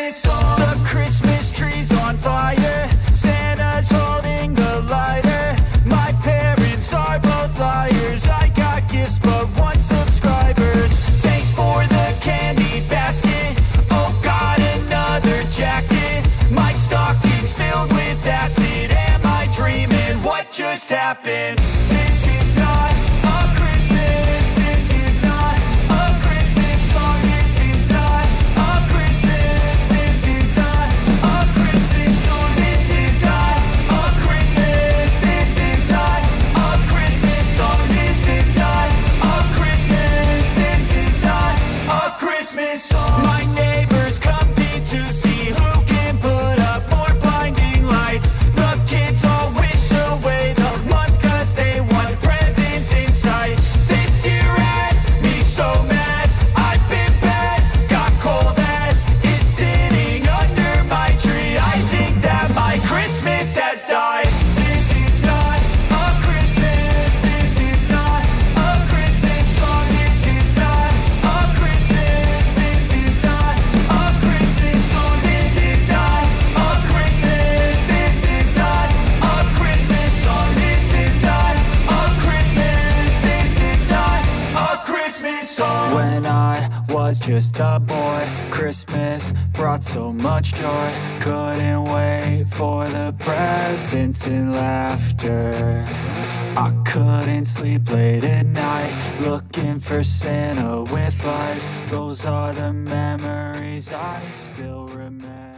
Christmas song. The Christmas tree's on fire, Santa's holding the lighter. My parents are both liars, I got gifts but one subscribers. Thanks for the candy basket, oh got another jacket. My stocking's filled with acid, am I dreaming? What just happened? This is not a Christmas, this is not a Christmas song. This is not a Christmas, this is not a Christmas song. This is not a Christmas, this is not a Christmas song. This is not a Christmas, this is not a Christmas song. My neighbors compete to see who can put up more blinding lights. The kids all wish away the month cause they want presents in sight. This year had me so mad, I've been bad, got coal that is sitting under my tree. I think that my Christmas has died. This is not a Christmas, this is not a Christmas song. This is not a Christmas, this is not a Christmas song. This is not a Christmas, this is not a Christmas song. This is not a Christmas, this is not a Christmas song. When I was just a boy, Christmas brought so much joy. Couldn't wait for the presents and laughter. I couldn't sleep late at night, looking for Santa with lights. Those are the memories I still remember.